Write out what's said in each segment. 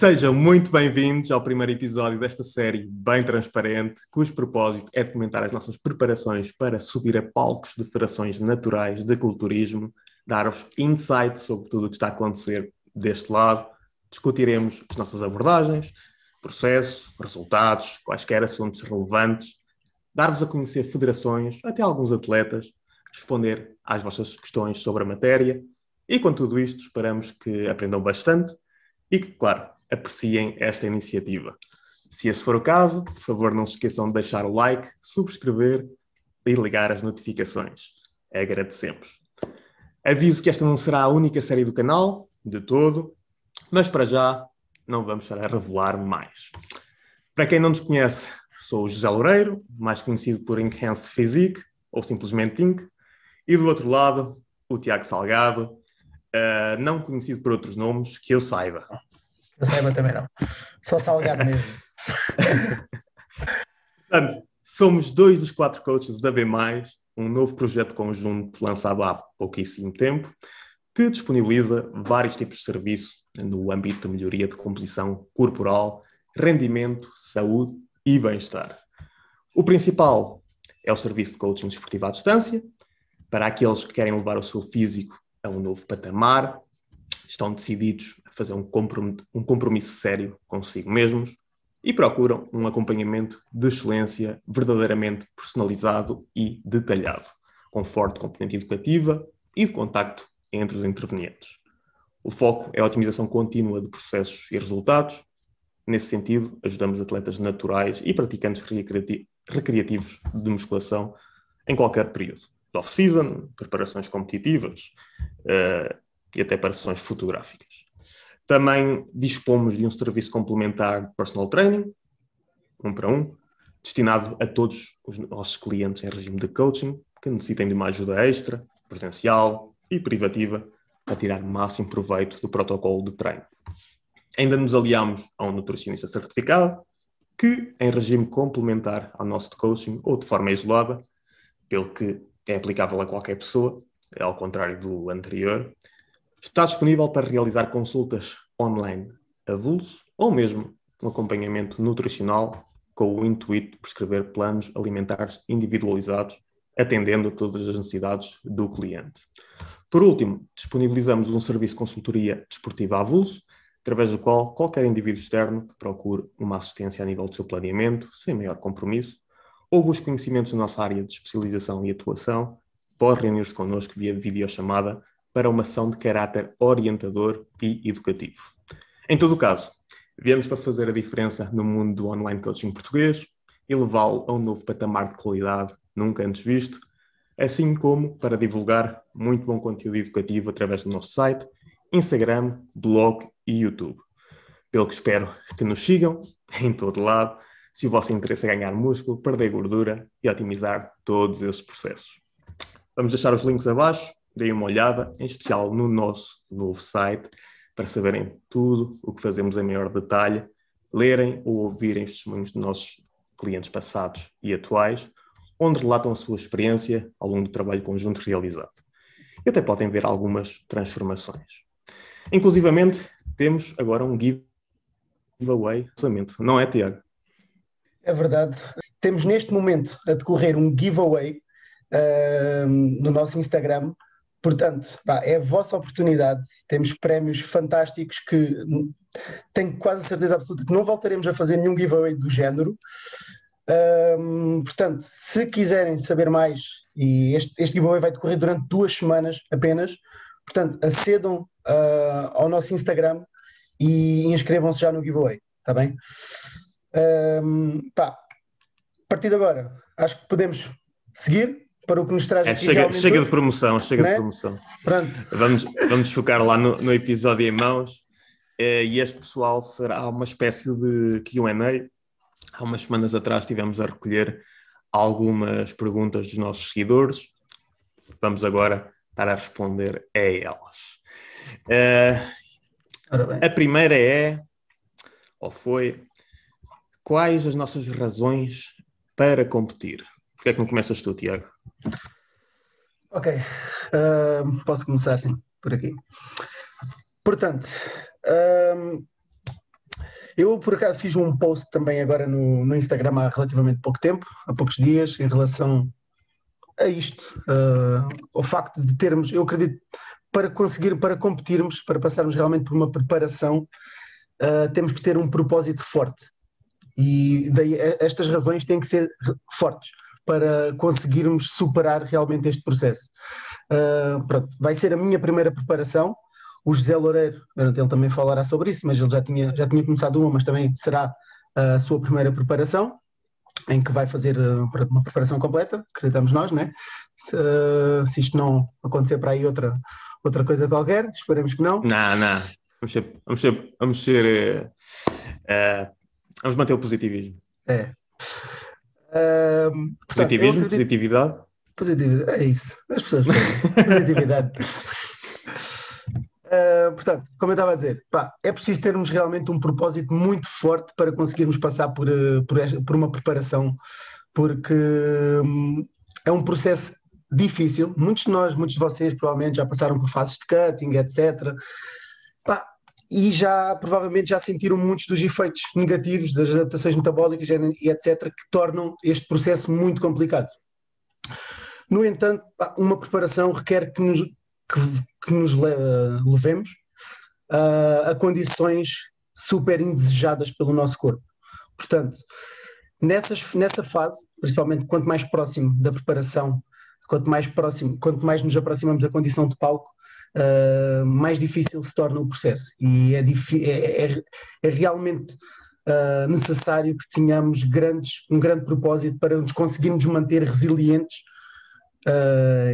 Sejam muito bem-vindos ao primeiro episódio desta série bem transparente, cujo propósito é documentar as nossas preparações para subir a palcos de federações naturais de culturismo, dar-vos insights sobre tudo o que está a acontecer deste lado, discutiremos as nossas abordagens, processo, resultados, quaisquer assuntos relevantes, dar-vos a conhecer federações, até alguns atletas, responder às vossas questões sobre a matéria e com tudo isto esperamos que aprendam bastante e que, claro, apreciem esta iniciativa. Se esse for o caso, por favor não se esqueçam de deixar o like, subscrever e ligar as notificações. Agradecemos. Aviso que esta não será a única série do canal, de todo, mas para já não vamos estar a revelar mais. Para quem não nos conhece, sou o José Loureiro, mais conhecido por Enhanced Physique, ou simplesmente Inc. E do outro lado, o Tiago Salgado, não conhecido por outros nomes, que eu saiba. Eu saiba também não. Só Salgado mesmo. Portanto, somos 2 dos 4 coaches da B+, um novo projeto conjunto lançado há pouquíssimo tempo, que disponibiliza vários tipos de serviço no âmbito de melhoria de composição corporal, rendimento, saúde e bem-estar. O principal é o serviço de coaching desportivo à distância, para aqueles que querem levar o seu físico a um novo patamar, estão decididos a fazer um compromisso sério consigo mesmos e procuram um acompanhamento de excelência verdadeiramente personalizado e detalhado, com forte componente educativa e de contacto entre os intervenientes. O foco é a otimização contínua de processos e resultados. Nesse sentido, ajudamos atletas naturais e praticantes recreativos de musculação em qualquer período. Off-season, preparações competitivas e até para sessões fotográficas. Também dispomos de um serviço complementar de personal training, 1 para 1, destinado a todos os nossos clientes em regime de coaching que necessitem de uma ajuda extra, presencial e privativa para tirar o máximo proveito do protocolo de treino. Ainda nos aliamos a um nutricionista certificado que, em regime complementar ao nosso de coaching ou de forma isolada, pelo que é aplicável a qualquer pessoa, ao contrário do anterior, está disponível para realizar consultas online avulso ou mesmo um acompanhamento nutricional com o intuito de prescrever planos alimentares individualizados, atendendo a todas as necessidades do cliente. Por último, disponibilizamos um serviço de consultoria desportiva avulso, através do qual qualquer indivíduo externo que procure uma assistência a nível do seu planeamento, sem maior compromisso, ou busque conhecimentos na nossa área de especialização e atuação, pode reunir-se connosco via videochamada para uma ação de caráter orientador e educativo. Em todo o caso, viemos para fazer a diferença no mundo do online coaching português e levá-lo a um novo patamar de qualidade nunca antes visto, assim como para divulgar muito bom conteúdo educativo através do nosso site, Instagram, blog e YouTube. Pelo que espero que nos sigam em todo lado, se o vosso interesse é ganhar músculo, perder gordura e otimizar todos esses processos. Vamos deixar os links abaixo, deem uma olhada, em especial no nosso novo site, para saberem tudo o que fazemos em maior detalhe, lerem ou ouvirem os testemunhos dos nossos clientes passados e atuais, onde relatam a sua experiência ao longo do trabalho conjunto realizado. E até podem ver algumas transformações. Inclusivamente, temos agora um giveaway, não é, Tiago? É verdade. Temos neste momento a decorrer um giveaway no nosso Instagram. Portanto, é a vossa oportunidade. Temos prémios fantásticos que tenho quase certeza absoluta que não voltaremos a fazer nenhum giveaway do género. Portanto, se quiserem saber mais, e este giveaway vai decorrer durante 2 semanas apenas, portanto, acedam ao nosso Instagram e inscrevam-se já no giveaway, está bem? A partir de agora, acho que podemos seguir para o que nos traz aqui chega hoje, de promoção, chega de promoção. Pronto. Vamos focar lá no episódio em mãos, e este pessoal será uma espécie de Q&A. Há umas semanas atrás estivemos a recolher algumas perguntas dos nossos seguidores. Vamos agora estar a responder a elas. A primeira foi: quais as nossas razões para competir? Por que é que não começas tu, Tiago? Ok, posso começar sim, por aqui. Portanto, Eu, por acaso, fiz um post também agora no Instagram há relativamente pouco tempo, há poucos dias, em relação a isto, ao facto de termos, eu acredito, para competirmos, para passarmos realmente por uma preparação, temos que ter um propósito forte. E daí estas razões têm que ser fortes para conseguirmos superar realmente este processo. Pronto, vai ser a minha primeira preparação. O José Loureiro, ele também falará sobre isso, mas ele já tinha começado uma, mas também será a sua primeira preparação, em que vai fazer uma preparação completa, acreditamos nós, né? Se isto não acontecer para aí outra coisa qualquer, esperemos que não. Não. Vamos manter o positivismo. Portanto, positivismo, positividade. Positividade, é isso. As pessoas falam. Positividade. Portanto, como eu estava a dizer, é preciso termos realmente um propósito muito forte para conseguirmos passar por uma preparação, porque é um processo difícil. Muitos de vocês provavelmente já passaram por fases de cutting, etc. E provavelmente já sentiram muitos dos efeitos negativos das adaptações metabólicas e etc. que tornam este processo muito complicado. No entanto, uma preparação requer que nos levemos a condições super indesejadas pelo nosso corpo. Portanto, nessa fase, principalmente quanto mais próximo da preparação, quanto mais nos aproximamos da condição de palco, mais difícil se torna o processo. E é realmente necessário que tenhamos um grande propósito para nos conseguirmos manter resilientes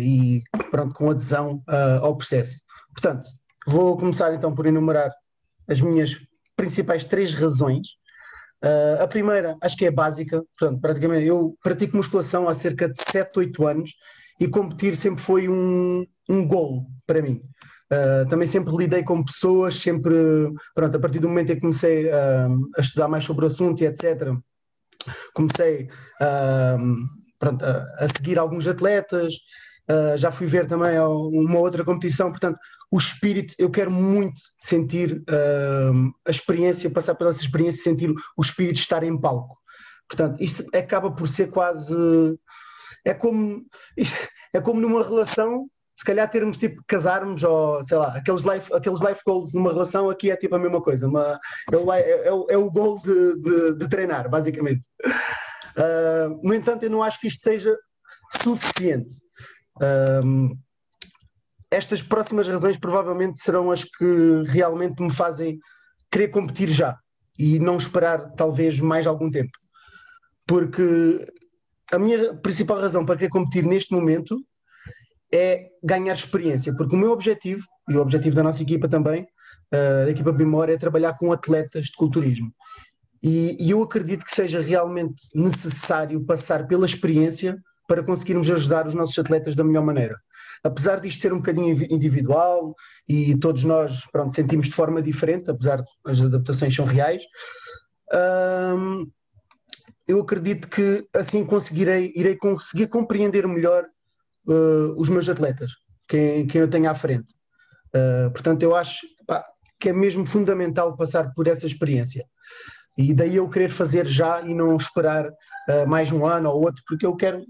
e pronto, com adesão ao processo. Portanto, vou começar então por enumerar as minhas principais 3 razões. A primeira, acho que é básica. Portanto, praticamente eu pratico musculação há cerca de 7, 8 anos e competir sempre foi um goal para mim. Também sempre lidei com pessoas, pronto, a partir do momento em que comecei a estudar mais sobre o assunto e etc., comecei pronto, a seguir alguns atletas, já fui ver também uma outra competição. Portanto, o espírito, eu quero muito sentir a experiência, passar pela essa experiência, sentir o espírito estar em palco. Portanto, isto acaba por ser quase, é como numa relação, se calhar termos tipo casarmos, ou sei lá, aqueles life goals numa relação, aqui é tipo a mesma coisa, é o goal de treinar, basicamente. No entanto, eu não acho que isto seja suficiente. Estas próximas razões provavelmente serão as que realmente me fazem querer competir já e não esperar talvez mais algum tempo. Porque a minha principal razão para querer competir neste momento é ganhar experiência, porque o meu objetivo, e o objetivo da nossa equipa também, da equipa Bimor, é trabalhar com atletas de culturismo. E eu acredito que seja realmente necessário passar pela experiência para conseguirmos ajudar os nossos atletas da melhor maneira. Apesar disto ser um bocadinho individual e todos nós, pronto, sentimos de forma diferente, apesar de as adaptações são reais, eu acredito que assim irei conseguir compreender melhor os meus atletas, quem eu tenho à frente. Portanto, eu acho que é mesmo fundamental passar por essa experiência. E daí eu querer fazer já e não esperar mais um ano ou outro, porque eu quero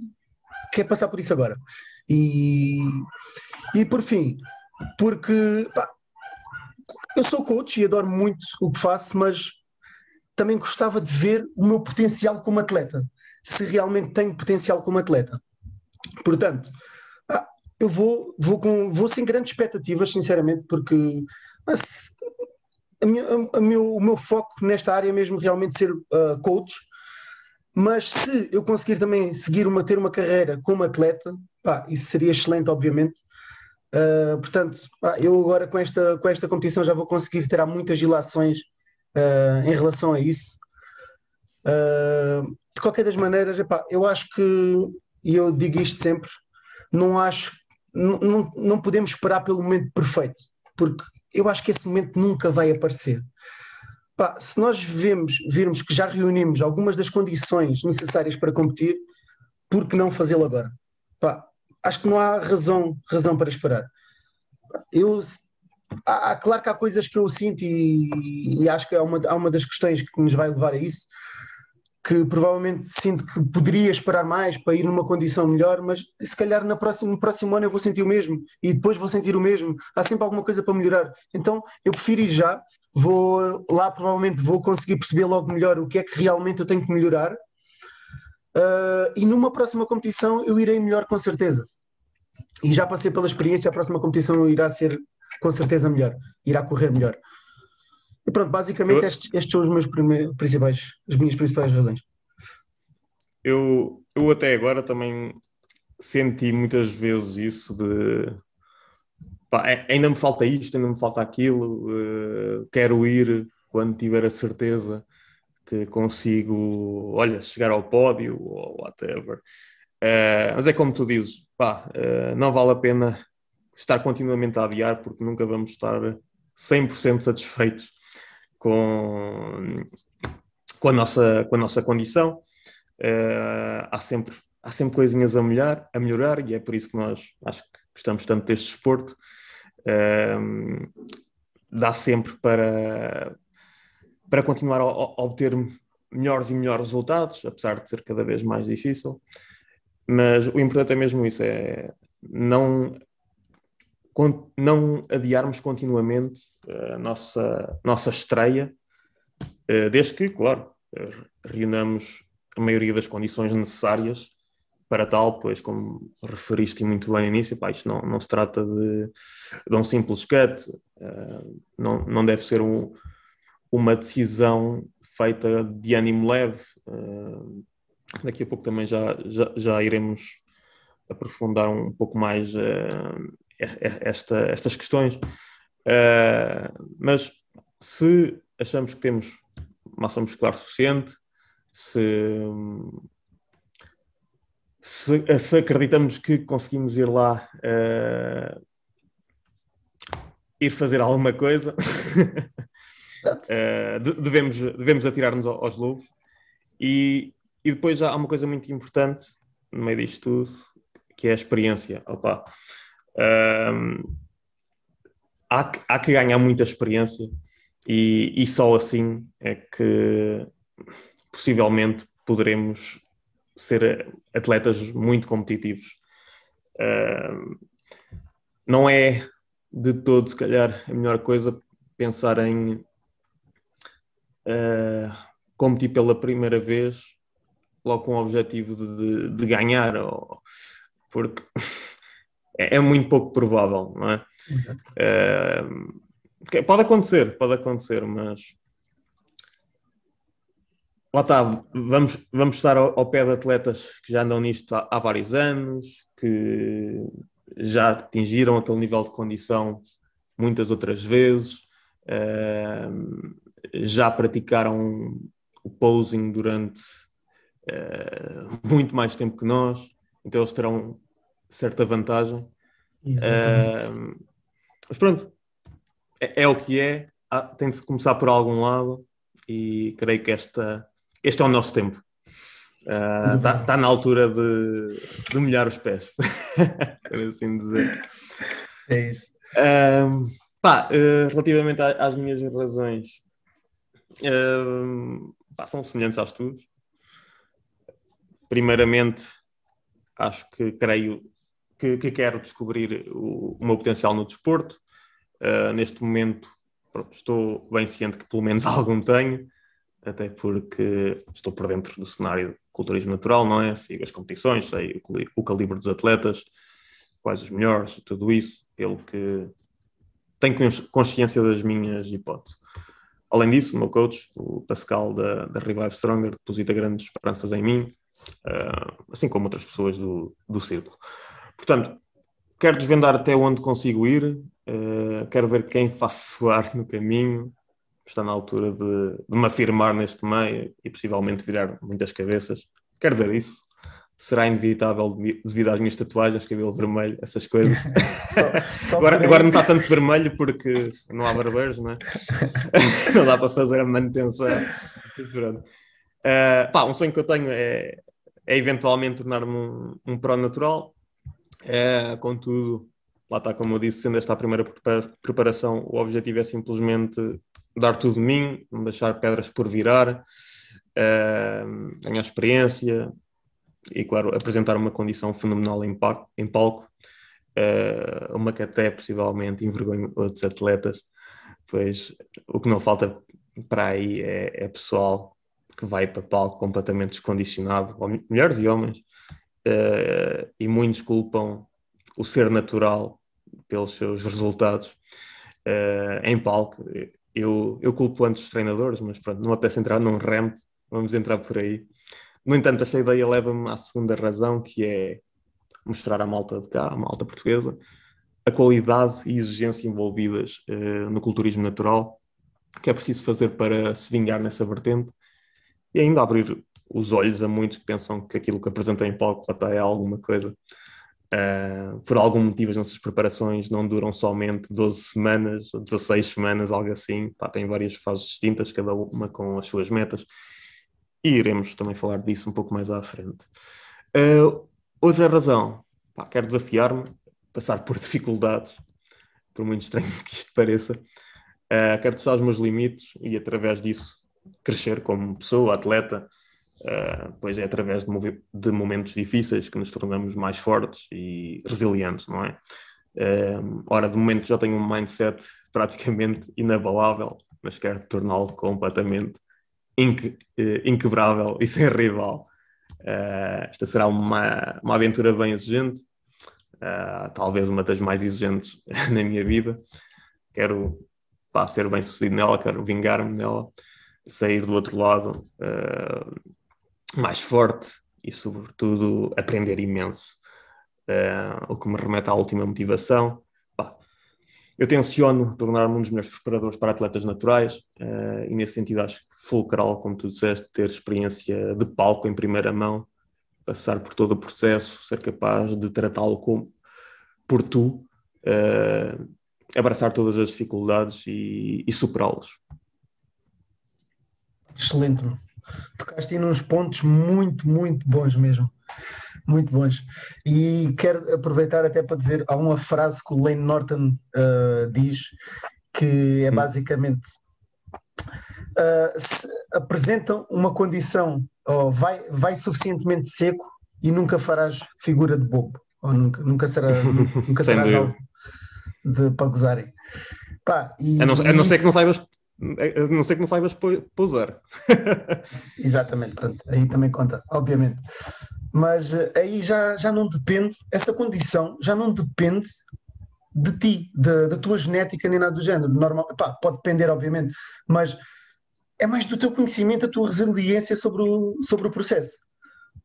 passar por isso agora. E por fim, porque eu sou coach e adoro muito o que faço, mas também gostava de ver o meu potencial como atleta, se realmente tenho potencial como atleta. Portanto, eu vou sem grandes expectativas, sinceramente, porque o meu foco nesta área é mesmo realmente ser coach, mas se eu conseguir também ter uma carreira como atleta, isso seria excelente, obviamente. Portanto, eu agora com esta competição já vou conseguir ter muitas ilações em relação a isso. De qualquer das maneiras, eu acho que, e eu digo isto sempre, não podemos esperar pelo momento perfeito, porque eu acho que esse momento nunca vai aparecer. Se nós virmos que já reunimos algumas das condições necessárias para competir, por que não fazê-lo agora? Acho que não há razão para esperar. Eu Claro que há coisas que eu sinto e acho que há uma das questões que nos vai levar a isso, que provavelmente sinto que poderia esperar mais para ir numa condição melhor, mas se calhar no próximo ano eu vou sentir o mesmo e depois vou sentir o mesmo. Há sempre alguma coisa para melhorar. Então eu prefiro ir já, vou lá, provavelmente vou conseguir perceber logo melhor o que é que realmente eu tenho que melhorar, e numa próxima competição eu irei melhor com certeza. E já passei pela experiência, a próxima competição irá ser com certeza melhor, irá correr melhor. E pronto, basicamente Eu, estes são os meus as minhas principais razões. eu até agora também senti muitas vezes isso de pá, ainda me falta isto, ainda me falta aquilo, quero ir quando tiver a certeza que consigo, olha, chegar ao pódio ou whatever. Mas é como tu dizes, pá, não vale a pena estar continuamente a adiar porque nunca vamos estar 100% satisfeitos com, com a nossa condição. Há sempre coisinhas a melhorar e é por isso que nós acho que gostamos tanto deste desporto. Dá sempre para continuar a obter melhores e melhores resultados, apesar de ser cada vez mais difícil. Mas o importante é mesmo isso, é não adiarmos continuamente a nossa estreia, desde que, claro, reunamos a maioria das condições necessárias para tal, pois como referiste muito bem no início, pá, isto não se trata de um simples cut, não deve ser uma decisão feita de ânimo leve. Daqui a pouco também já iremos aprofundar um pouco mais estas questões. Mas se achamos que temos massa muscular suficiente, se acreditamos que conseguimos ir lá ir fazer alguma coisa, devemos atirar-nos aos lobos. E depois há uma coisa muito importante no meio disto tudo, que é a experiência. Opa, há que ganhar muita experiência e só assim é que possivelmente poderemos ser atletas muito competitivos. Não é de todo, se calhar, a melhor coisa pensar em competir pela primeira vez logo com o objetivo de ganhar, porque é muito pouco provável, não é? Pode acontecer, mas lá está, vamos estar ao pé de atletas que já andam nisto há vários anos, que já atingiram aquele nível de condição muitas outras vezes, já praticaram o posing durante muito mais tempo que nós, então eles terão certa vantagem. Mas pronto, é o que é, tem de se começar por algum lado e creio que este é o nosso tempo. Está na altura de molhar os pés, por assim dizer. É isso. Relativamente às minhas razões, são semelhantes às tuas. Primeiramente, creio que quero descobrir o meu potencial no desporto. Neste momento, pronto, estou bem ciente que pelo menos algum tenho, até porque estou por dentro do cenário de culturismo natural, não é? Sigo as competições, sei o calibre dos atletas, quais os melhores, tudo isso, pelo que tenho consciência das minhas hipóteses. Além disso, o meu coach, o Pascal da Revive Stronger, deposita grandes esperanças em mim, assim como outras pessoas do círculo. Portanto, quero desvendar até onde consigo ir, quero ver quem faço soar no caminho. Está na altura de me afirmar neste meio e possivelmente virar muitas cabeças. Quer dizer, isso será inevitável devido às minhas tatuagens, cabelo vermelho, essas coisas. Agora não está tanto vermelho porque não há barbeiros, não é? Não dá para fazer a manutenção. Um sonho que eu tenho é eventualmente tornar-me um pro natural. Contudo, lá está, como eu disse, sendo esta a primeira preparação, o objetivo é simplesmente dar tudo de mim, não deixar pedras por virar, ganhar experiência e, claro, apresentar uma condição fenomenal em palco, uma que até possivelmente envergonhe outros atletas, pois o que não falta para aí é pessoal que vai para palco completamente descondicionado, mulheres e homens, e muitos culpam o ser natural pelos seus resultados em palco. Eu culpo antes os treinadores, mas pronto, não apetece entrar num rant, vamos entrar por aí. No entanto, esta ideia leva-me à segunda razão, que é mostrar à malta de cá, à malta portuguesa, a qualidade e exigência envolvidas no culturismo natural, que é preciso fazer para se vingar nessa vertente, e ainda abrir os olhos a muitos que pensam que aquilo que apresentei em palco até é alguma coisa. Por algum motivo as nossas preparações não duram somente 12 semanas ou 16 semanas, algo assim. Pá, tem várias fases distintas, cada uma com as suas metas, e iremos também falar disso um pouco mais à frente. Outra razão, pá, quero desafiar-me, passar por dificuldades, por muito estranho que isto pareça. Quero testar os meus limites e através disso crescer como pessoa, atleta, pois é através de momentos difíceis que nos tornamos mais fortes e resilientes, não é? Ora, de momento já tenho um mindset praticamente inabalável, mas quero torná-lo completamente inquebrável e sem rival. Esta será uma aventura bem exigente, talvez uma das mais exigentes na minha vida. Quero ser bem sucedido nela, quero vingar-me nela, sair do outro lado mais forte e, sobretudo, aprender imenso. O que me remete à última motivação. Eu tenciono tornar-me um dos melhores preparadores para atletas naturais e, nesse sentido, acho que fulcral, como tu disseste, ter experiência de palco em primeira mão, passar por todo o processo, ser capaz de tratá-lo como por tu, abraçar todas as dificuldades e superá-las. Excelente. Tocaste aí nos pontos muito, muito bons mesmo. Muito bons. E quero aproveitar até para dizer, há uma frase que o Layne Norton diz, que é basicamente apresentam uma condição, ou vai suficientemente seco e nunca farás nunca de bobo, ou nunca serás algo para gozarem. A não ser que não saibas. A não ser que não saibas pousar. Exatamente, pronto, aí também conta, obviamente. Mas aí já não depende, essa condição já não depende de ti, da tua genética, nem nada do género. Normal, pode depender, obviamente, mas é mais do teu conhecimento, a tua resiliência sobre o processo.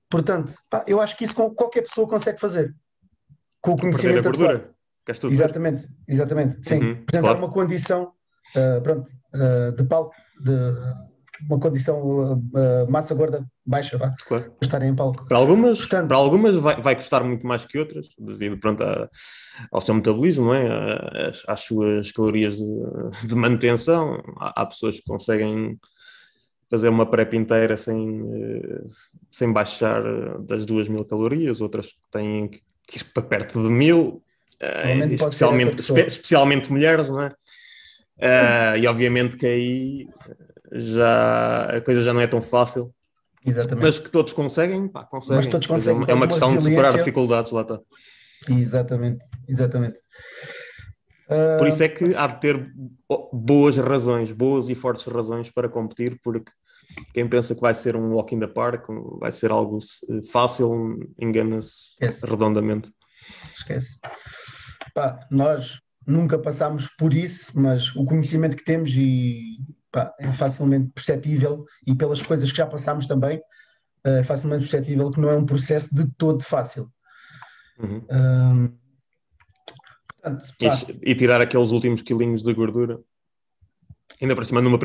Portanto, eu acho que isso qualquer pessoa consegue fazer. Com o conhecimento atual. Exatamente. Sim, apresentar claro. Uma condição de palco, de uma condição massa gorda baixa, claro. Para estarem em palco. Para algumas vai custar muito mais que outras, devido ao seu metabolismo, não é? Às suas calorias de manutenção. Há pessoas que conseguem fazer uma prep inteira sem baixar das 2.000 calorias, outras que têm que ir para perto de 1.000, especialmente mulheres, não é? E obviamente que aí a coisa já não é tão fácil. Exatamente. Mas que todos conseguem, conseguem. Mas todos conseguem. É uma questão de superar dificuldades, lá está. Exatamente. Por isso é que há de ter boas e fortes razões para competir, porque quem pensa que vai ser um walk in the park, vai ser algo fácil, engana-se redondamente. Esquece. Nós nunca passámos por isso, mas o conhecimento que temos é facilmente perceptível, e pelas coisas que já passámos também, é facilmente perceptível que não é um processo de todo fácil. Portanto, e tirar aqueles últimos quilinhos de gordura, ainda por cima numa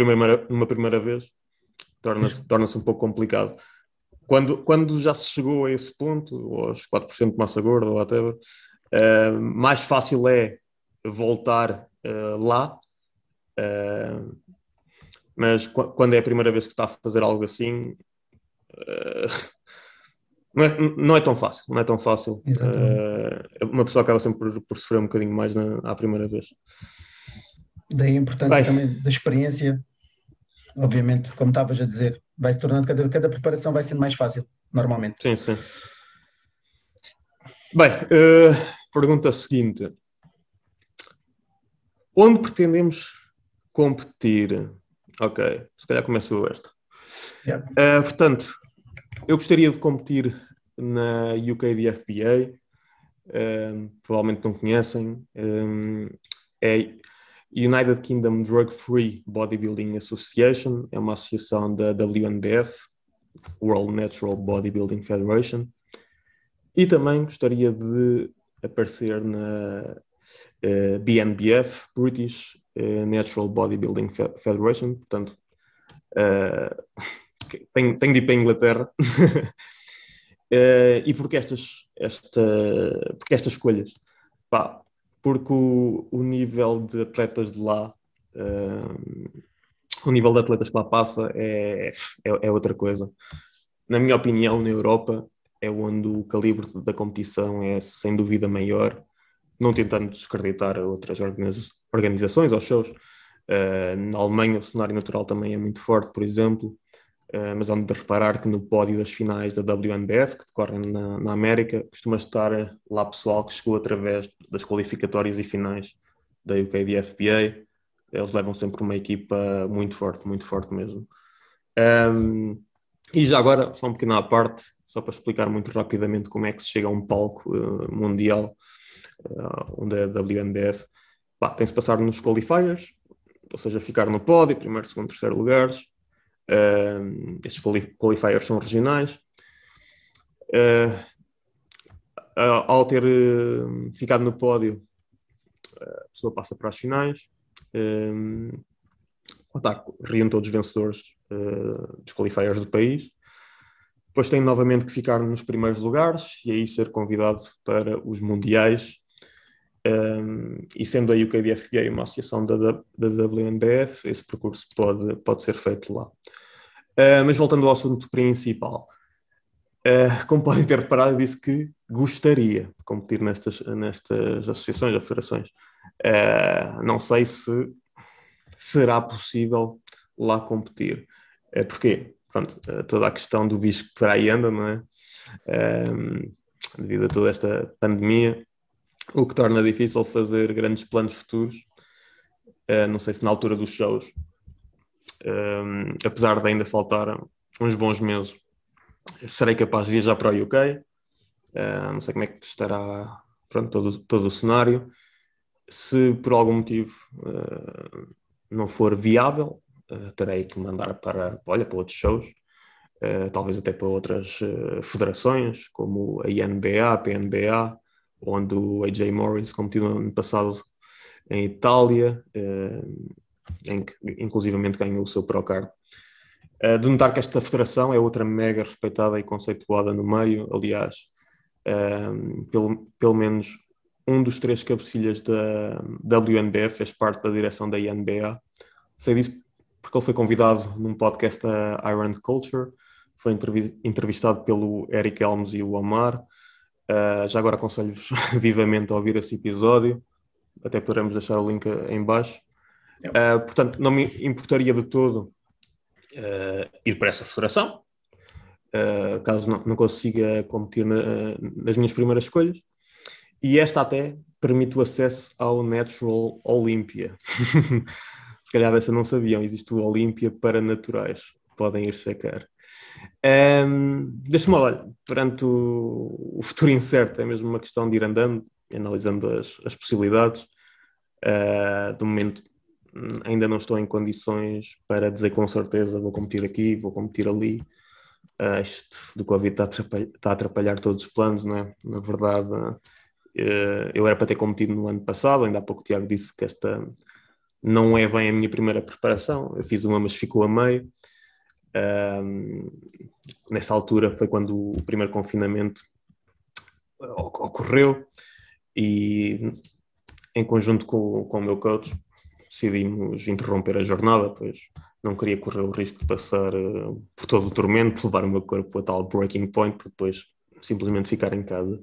primeira vez, torna-se um pouco complicado. Quando já se chegou a esse ponto, ou aos 4% de massa gorda, ou whatever, mais fácil é voltar lá, mas quando é a primeira vez que está a fazer algo assim, não é tão fácil, não é tão fácil. Uma pessoa acaba sempre por sofrer um bocadinho mais à primeira vez. Daí a importância Bem, também da experiência, obviamente, como estavas a dizer, vai se tornando, cada preparação vai sendo mais fácil, normalmente. sim, sim. Bem, pergunta seguinte. Onde pretendemos competir? Ok, se calhar começo esta. Yeah. Portanto, eu gostaria de competir na UKDFBA. Provavelmente não conhecem. É United Kingdom Drug Free Bodybuilding Association. É uma associação da WNBF, World Natural Bodybuilding Federation. E também gostaria de aparecer na BNBF, British Natural Bodybuilding Federation. Portanto, tenho de ir para a Inglaterra. E porque estas escolhas? Pá, porque o nível de atletas de lá, o nível de atletas que lá passa é outra coisa. Na minha opinião, na Europa é onde o calibre da competição é sem dúvida maior, não tentando desacreditar outras organizações ou shows. Na Alemanha o cenário natural também é muito forte, por exemplo. Mas há de reparar que no pódio das finais da WNBF, que decorrem na América, costuma estar lá pessoal que chegou através das qualificatórias e finais da UKDFBA. Eles levam sempre uma equipa muito forte mesmo. E já agora, só um pequeno à parte, só para explicar muito rapidamente como é que se chega a um palco mundial, onde é a WNBF. Tem-se passar nos qualifiers, ou seja, ficar no pódio, primeiro, segundo, terceiro lugares. Estes qualifiers são regionais. Ao ter ficado no pódio, a pessoa passa para as finais. Reúne todos os vencedores dos qualifiers do país. Depois tem novamente que ficar nos primeiros lugares e aí ser convidado para os mundiais. E sendo a UKDFBA uma associação da WNBF, esse percurso pode ser feito lá. Mas voltando ao assunto principal, como podem ter reparado, eu disse que gostaria de competir nestas associações ou federações. Não sei se será possível lá competir. Porquê? Pronto, toda a questão do bicho que por aí anda, não é? Devido a toda esta pandemia, o que torna difícil fazer grandes planos futuros. Não sei se na altura dos shows, apesar de ainda faltar uns bons meses, serei capaz de viajar para o UK. Não sei como é que estará, pronto, todo o cenário. Se por algum motivo não for viável, terei que mandar para outros shows, talvez até para outras federações, como a INBA, a PNBA, onde o AJ Morris competiu no ano passado em Itália, em que inclusivamente ganhou o seu Procard. De notar que esta federação é outra mega respeitada e conceituada no meio. Aliás, pelo menos um dos 3 cabecilhas da WNBF fez parte da direção da INBA. Sei disso porque ele foi convidado num podcast da Iron Culture, foi entrevistado pelo Eric Helms e o Omar. Já agora aconselho-vos vivamente a ouvir esse episódio, até poderemos deixar o link em baixo. Portanto, não me importaria de todo ir para essa federação, caso não consiga competir nas minhas primeiras escolhas. E esta até permite o acesso ao Natural Olympia. Se calhar dessa não sabiam, existe o Olympia para naturais. Podem ir checar. Deixa-me olhar, perante o futuro incerto, é mesmo uma questão de ir andando, analisando as possibilidades. De momento, ainda não estou em condições para dizer com certeza vou competir aqui, vou competir ali. Isto do Covid está a atrapalhar todos os planos, não é? Na verdade, eu era para ter competido no ano passado, ainda há pouco o Tiago disse que esta não é bem a minha primeira preparação. Eu fiz uma, mas ficou a meio. Nessa altura foi quando o primeiro confinamento ocorreu e em conjunto com o meu coach decidimos interromper a jornada, pois não queria correr o risco de passar por todo o tormento, levar o meu corpo a tal breaking point, porque depois simplesmente ficar em casa.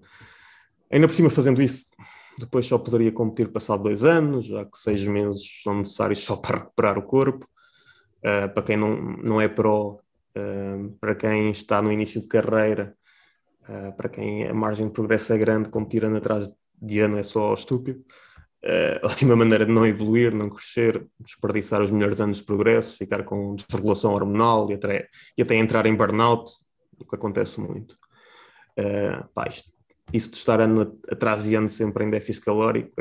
Ainda por cima, fazendo isso, depois só poderia competir passado 2 anos, já que 6 meses são necessários só para recuperar o corpo. Para quem não é pró, para quem está no início de carreira, para quem a margem de progresso é grande, competir ano atrás de ano é só estúpido. Ótima maneira de não evoluir, não crescer, desperdiçar os melhores anos de progresso, ficar com desregulação hormonal e até entrar em burnout, o que acontece muito. Isso de estar ano atrás de ano sempre em déficit calórico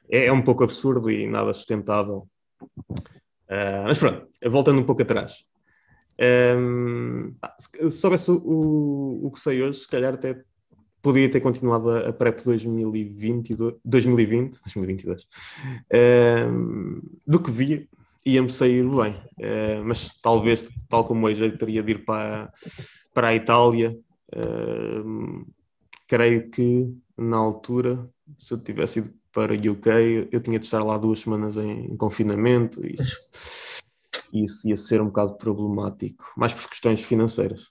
é um pouco absurdo e nada sustentável. Mas pronto, voltando um pouco atrás. Se soubesse o que sei hoje, se calhar até podia ter continuado a PrEP 2022, do que via, ia-me sair bem. Mas talvez, tal como hoje, eu teria de ir para a Itália. Creio que, na altura, se eu tivesse ido para o UK, eu tinha de estar lá 2 semanas em confinamento. Isso ia ser um bocado problemático, mais por questões financeiras.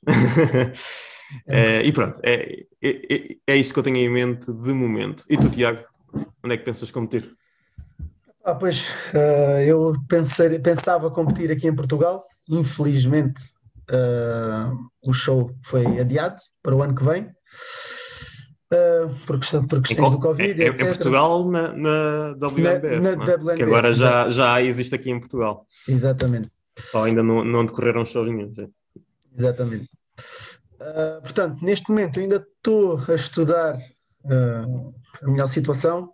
E pronto, é isto que eu tenho em mente de momento. E tu, Tiago, onde é que pensas competir? Pois, eu pensava competir aqui em Portugal. Infelizmente, o show foi adiado para o ano que vem, por questões do Covid, Em etc. Portugal, na WNBF, Na não é? WNBF, Que agora já existe aqui em Portugal. exatamente, Só ainda não decorreram shows nenhum. exatamente. Portanto, neste momento eu ainda estou a estudar a melhor situação.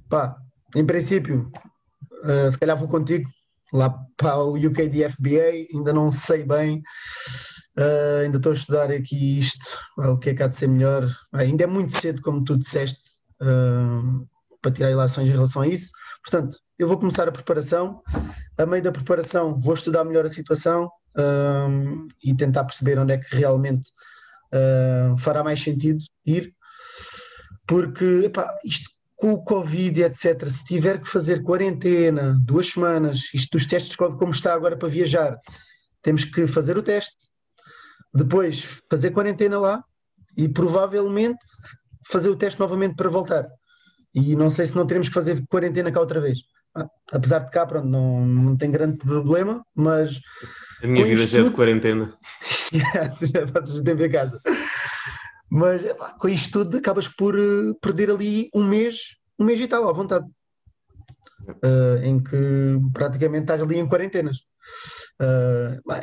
Pá, em princípio, se calhar vou contigo lá para o UKDFBA, ainda não sei bem, ainda estou a estudar aqui isto, o que é que há de ser melhor. Ainda é muito cedo, como tu disseste, para tirar ilações em relação a isso. Portanto, eu vou começar a preparação. A meio da preparação, vou estudar melhor a situação e tentar perceber onde é que realmente fará mais sentido ir, porque isto com o Covid, etc., se tiver que fazer quarentena 2 semanas, isto dos testes, como está agora para viajar, temos que fazer o teste, depois fazer quarentena lá e provavelmente fazer o teste novamente para voltar. E não sei se não teremos que fazer quarentena cá outra vez. Apesar de cá, pronto, não tem grande problema, mas a minha vida já é de quarentena. Já passas o tempo em casa. Mas com isto tudo acabas por perder ali um mês e tal, à vontade. Em que praticamente estás ali em quarentenas.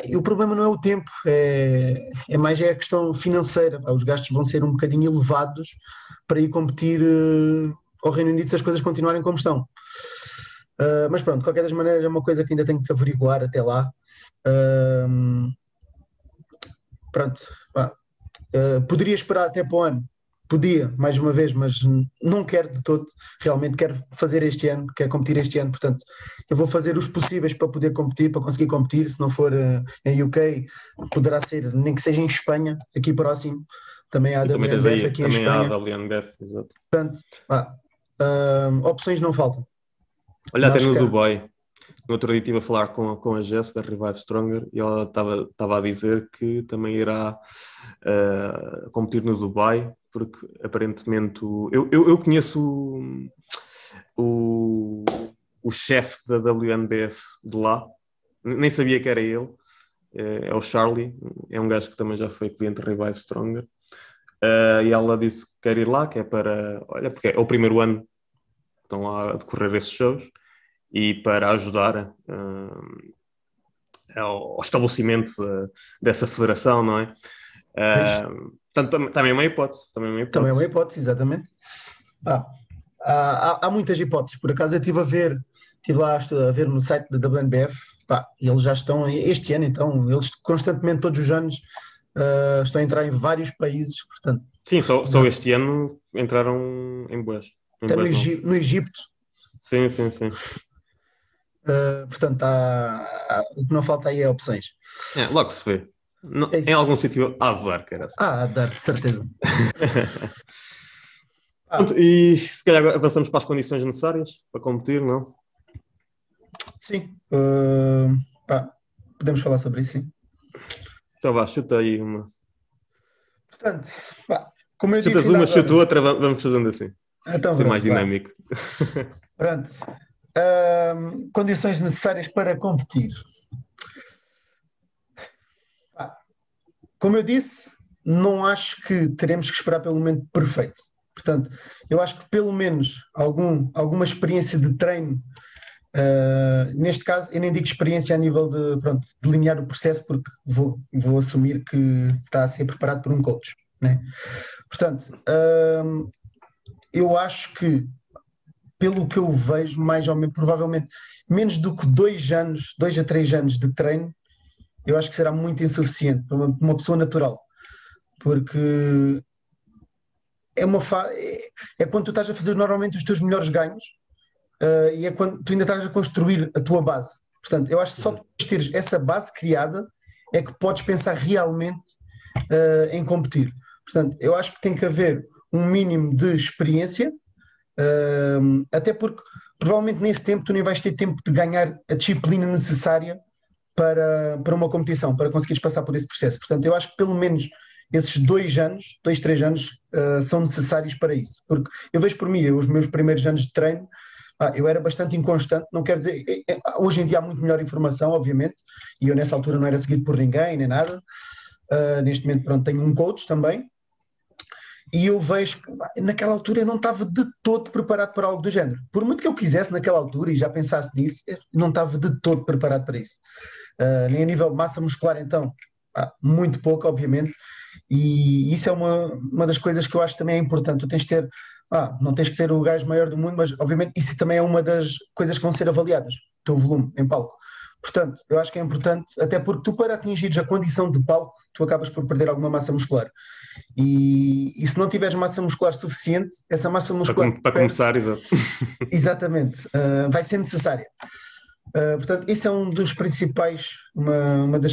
E o problema não é o tempo, é mais a questão financeira. Os gastos vão ser um bocadinho elevados para ir competir ao Reino Unido se as coisas continuarem como estão. Mas pronto, de qualquer das maneiras é uma coisa que ainda tenho que averiguar até lá. Pronto, poderia esperar até para o ano, podia, mais uma vez, mas não quero de todo, realmente quero fazer este ano, quero competir este ano, portanto, eu vou fazer os possíveis para poder competir, para conseguir competir, se não for em UK, poderá ser, nem que seja em Espanha, aqui próximo, também há a WNBF aqui em Espanha. Há a WNBF, exato. Portanto, opções não faltam. Olha, até no Dubai, no outro dia estive a falar com a Jess da Revive Stronger e ela estava a dizer que também irá competir no Dubai, porque aparentemente eu conheço o chefe da WNBF de lá, nem sabia que era ele, é o Charlie, é um gajo que também já foi cliente da Revive Stronger, e ela disse que quer ir lá, que é para, olha, porque é o primeiro ano que estão lá a decorrer esses shows, e para ajudar ao estabelecimento dessa federação, não é? Portanto, também é uma hipótese. Também é uma hipótese, exatamente. Há muitas hipóteses. Por acaso eu estive lá a ver no site da WNBF, eles já estão, este ano então, eles constantemente, todos os anos, estão a entrar em vários países, portanto... Sim, só este ano entraram em boas. Até no Egito. Sim. Portanto, o que não falta aí é opções. Logo se vê. Em algum sítio há de dar, cara. Há de dar, de certeza. Pronto, e se calhar avançamos para as condições necessárias para competir, não? Sim. Podemos falar sobre isso, sim. Já vá, chuta aí uma. Portanto, pá, como eu Chutas disse uma, ainda chuto agora, outra, vamos fazendo assim. então Ser pronto, mais vá. dinâmico. Pronto. Condições necessárias para competir. Pá, como eu disse, não acho que teremos que esperar pelo momento perfeito. Portanto, eu acho que pelo menos alguma experiência de treino, neste caso, eu nem digo experiência a nível de, pronto, delinear o processo, porque vou assumir que está a ser preparado por um coach, né? Portanto, eu acho que, pelo que eu vejo, mais ou menos, provavelmente, menos do que 2 anos, 2 a 3 anos de treino, eu acho que será muito insuficiente para uma pessoa natural, porque é quando tu estás a fazer normalmente os teus melhores ganhos, e é quando tu ainda estás a construir a tua base. Portanto, eu acho que só depois de teres essa base criada é que podes pensar realmente em competir. Portanto, eu acho que tem que haver um mínimo de experiência, até porque provavelmente nesse tempo tu nem vais ter tempo de ganhar a disciplina necessária para uma competição, para conseguires passar por esse processo. Portanto, eu acho que pelo menos esses 2 anos, 2, 3 anos, são necessários para isso. Porque eu vejo por mim, os meus primeiros anos de treino, eu era bastante inconstante, não quer dizer, hoje em dia há muito melhor informação, obviamente, e eu nessa altura não era seguido por ninguém, nem nada. Neste momento, pronto, tenho um coach também, e eu vejo que naquela altura eu não estava de todo preparado para algo do género. Por muito que eu quisesse naquela altura e já pensasse nisso, eu não estava de todo preparado para isso. Nem a nível de massa muscular, então, muito pouco, obviamente, e isso é uma das coisas que eu acho que também é importante. Tu tens de ter, não tens que ser o gajo maior do mundo, mas obviamente isso também é uma das coisas que vão ser avaliadas, o teu volume em palco. Portanto, eu acho que é importante, até porque tu, para atingires a condição de palco, tu acabas por perder alguma massa muscular. E se não tiveres massa muscular suficiente, essa massa muscular Para começar, exato. exatamente, vai ser necessária. Portanto, esse é uma das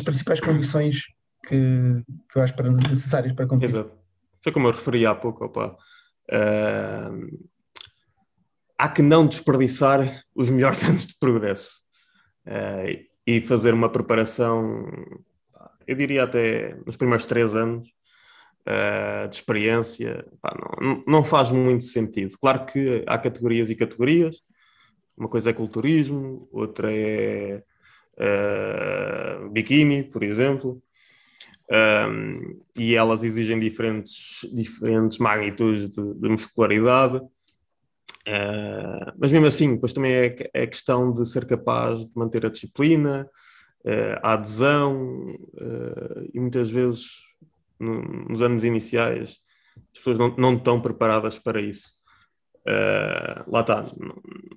principais condições que eu acho necessárias para competir. Exato. Foi como eu referi há pouco, opa. Há que não desperdiçar os melhores anos de progresso e fazer uma preparação, eu diria até nos primeiros 3 anos de experiência, não faz muito sentido. Claro que há categorias e categorias, uma coisa é culturismo, outra é biquíni, por exemplo, e elas exigem diferentes magnitudes de muscularidade. Mas mesmo assim, depois também é questão de ser capaz de manter a disciplina, a adesão, e muitas vezes nos anos iniciais as pessoas não estão preparadas para isso. Lá está,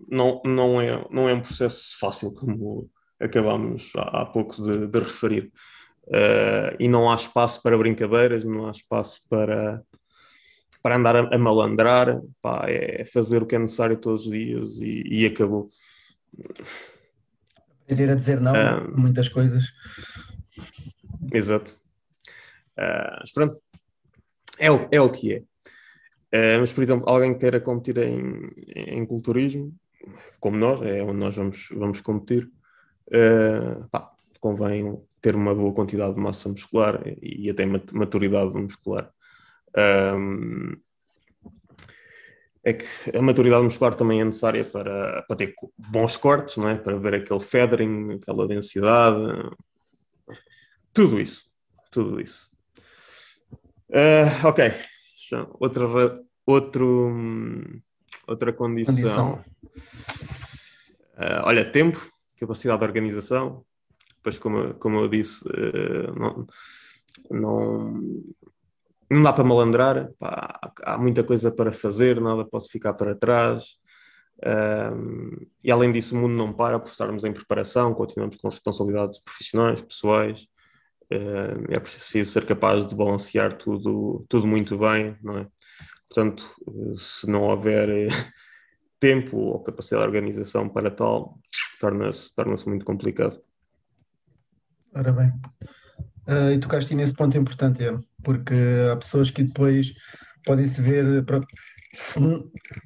não é um processo fácil, como acabámos há pouco de referir, e não há espaço para brincadeiras, não há espaço para andar a malandrar, é fazer o que é necessário todos os dias e acabou. Aprender a dizer não a muitas coisas. Exato. Mas pronto, é o que é. Mas, por exemplo, alguém que queira competir em culturismo, como nós, é onde nós vamos competir, convém ter uma boa quantidade de massa muscular e até maturidade muscular. É que a maturidade muscular também é necessária para ter bons cortes, não é? Para ver aquele feathering, aquela densidade, tudo isso. Ok, outra condição. Olha, tempo, capacidade de organização. Depois, como eu disse, não dá para malandrar, há muita coisa para fazer, nada pode ficar para trás. E além disso, o mundo não para por estarmos em preparação, continuamos com responsabilidades profissionais, pessoais. É preciso ser capaz de balancear tudo muito bem, não é? Portanto, se não houver tempo ou capacidade de organização para tal, torna-se muito complicado. Ora bem, e tocaste nesse ponto importante, porque há pessoas que depois podem-se ver, se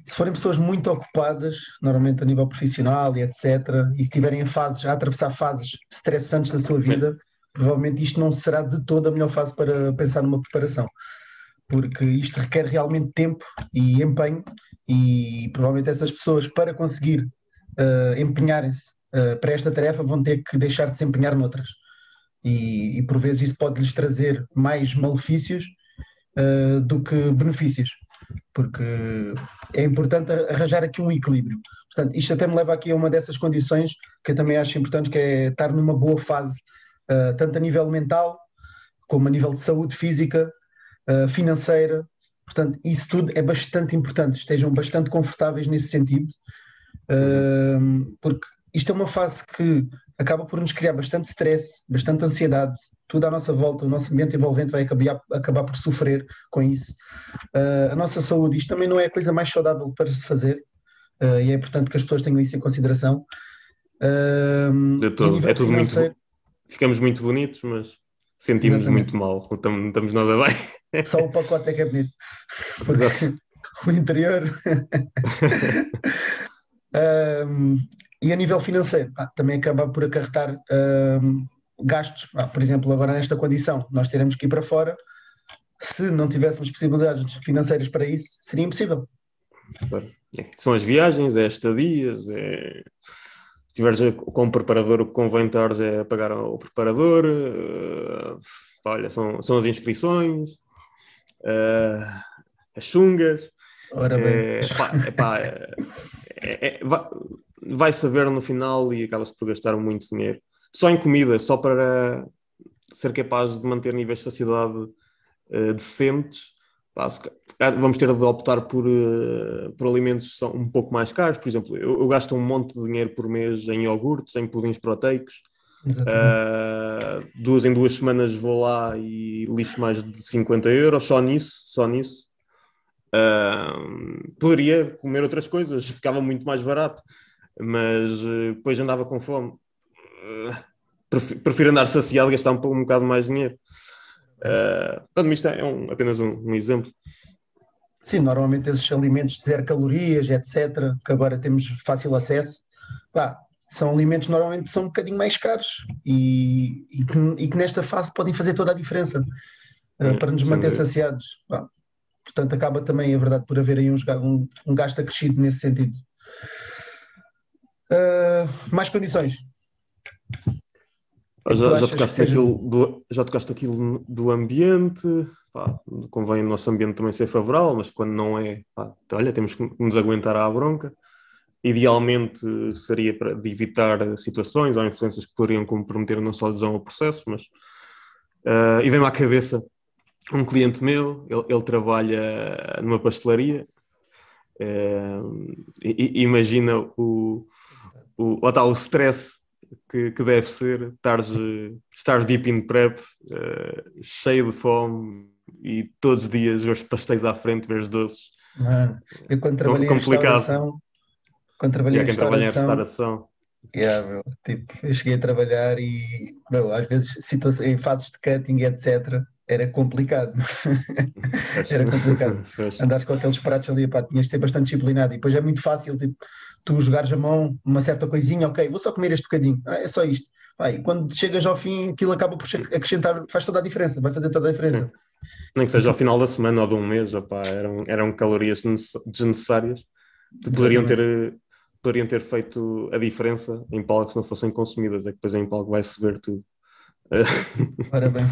forem pessoas muito ocupadas, normalmente a nível profissional e etc., e se estiverem a atravessar fases estressantes da sua vida, provavelmente isto não será de toda a melhor fase para pensar numa preparação. porque isto requer realmente tempo e empenho, e provavelmente essas pessoas, para conseguir empenharem-se para esta tarefa, vão ter que deixar de se empenhar noutras. E por vezes isso pode-lhes trazer mais malefícios do que benefícios, porque é importante arranjar aqui um equilíbrio. Portanto, isto até me leva aqui a uma dessas condições que eu também acho importante, que é estar numa boa fase, tanto a nível mental, como a nível de saúde física, financeira. Portanto, isso tudo é bastante importante, estejam bastante confortáveis nesse sentido, porque isto é uma fase que acaba por nos criar bastante stress, bastante ansiedade, tudo à nossa volta, o nosso ambiente envolvente vai acabar por sofrer com isso. A nossa saúde, isto também não é a coisa mais saudável para se fazer, e é importante que as pessoas tenham isso em consideração. De E a todo. É nível tudo muito. financeiro, Ficamos muito bonitos, mas sentimos exatamente, muito mal. Não estamos nada bem. só o pacote é que é bonito, Exato. porque o interior. Um, e a nível financeiro, também acaba por acarretar gastos. Por exemplo, agora nesta condição, nós teremos que ir para fora. Se não tivéssemos possibilidades financeiras para isso, seria impossível. São as viagens, é estadias, se tiveres com um preparador, o que convém estares é pagar ao preparador, olha, são as inscrições, as chungas, Ora bem, vai saber no final e acaba-se por gastar muito dinheiro. Só em comida, só para ser capaz de manter níveis de saciedade decentes, vamos ter de optar por alimentos que são um pouco mais caros. Por exemplo, eu gasto um monte de dinheiro por mês em iogurtes, em pudins proteicos. 2 em 2 semanas vou lá e lixo mais de 50 euros só nisso. Poderia comer outras coisas, ficava muito mais barato, mas depois andava com fome. Prefiro andar saciado e gastar um bocado mais de dinheiro. Isto é apenas um exemplo. Sim, normalmente esses alimentos de 0 calorias, etc., que agora temos fácil acesso, são alimentos normalmente são um bocadinho mais caros e que nesta fase podem fazer toda a diferença para nos manter saciados. Portanto, acaba também, é verdade, por haver aí um gasto acrescido nesse sentido. Mais condições. Já tocaste aquilo do ambiente, convém o nosso ambiente também ser favorável, mas quando não é, olha, temos que nos aguentar à bronca. Idealmente seria para evitar situações ou influências que poderiam comprometer não só a adesão ao processo, mas e vem-me à cabeça um cliente meu, ele trabalha numa pastelaria, imagina o stress que deve ser estar deep in prep, cheio de fome e todos os dias os pastéis à frente, ver os doces. Mano, eu quando trabalhei em restauração, trabalha em restauração. Eu cheguei a trabalhar e às vezes em fases de cutting, etc., era complicado. Era complicado. Andares com aqueles pratos ali, tinhas de ser bastante disciplinado. E depois é muito fácil, tu jogares a mão uma certa coisinha, ok, vou só comer este bocadinho, é só isto. E quando chegas ao fim, aquilo acaba por acrescentar, faz toda a diferença, vai fazer toda a diferença. Sim. Nem que seja ao final da semana ou de um mês, eram calorias desnecessárias que poderiam ter feito a diferença em palco se não fossem consumidas. É que depois em palco vai-se ver tudo. Ora bem.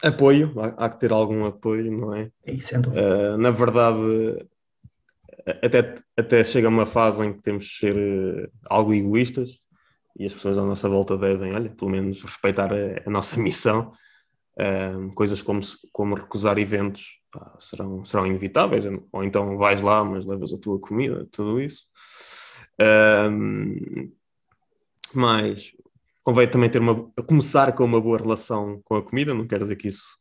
Apoio, há que ter algum apoio, não é? Na verdade, até chega uma fase em que temos de ser algo egoístas e as pessoas à nossa volta devem, pelo menos respeitar a nossa missão. Coisas como recusar eventos serão inevitáveis, ou então vais lá, mas levas a tua comida, tudo isso. Mas convém também começar com uma boa relação com a comida, não quero dizer que isso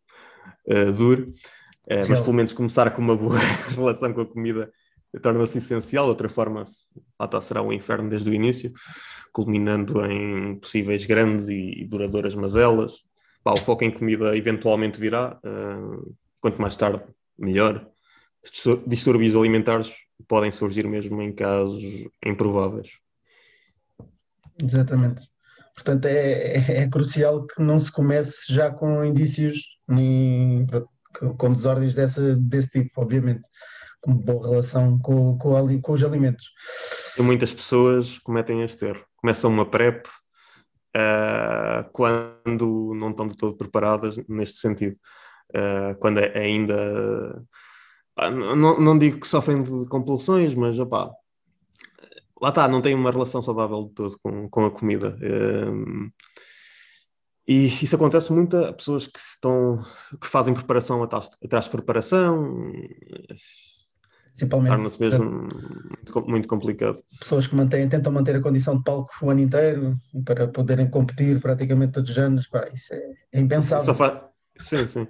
dure, mas pelo menos começar com uma boa relação com a comida torna-se essencial. Outra forma será um inferno desde o início, culminando em possíveis grandes e duradouras mazelas. O foco em comida eventualmente virá, quanto mais tarde melhor. Distúrbios alimentares podem surgir mesmo em casos improváveis. Exatamente. Portanto, é crucial que não se comece já com indícios com desordens desse tipo, obviamente, com boa relação com os alimentos. E muitas pessoas cometem este erro. Começam uma PrEP quando não estão de todo preparadas neste sentido. Quando ainda... não digo que sofrem de compulsões, mas opá, lá está, não têm uma relação saudável de todo com a comida. E isso acontece muito a pessoas que fazem preparação atrás de preparação. Principalmente Torna-se mesmo muito complicado. pessoas que tentam manter a condição de palco o ano inteiro para poderem competir praticamente todos os anos. Pá, isso é impensável. Sim, sim.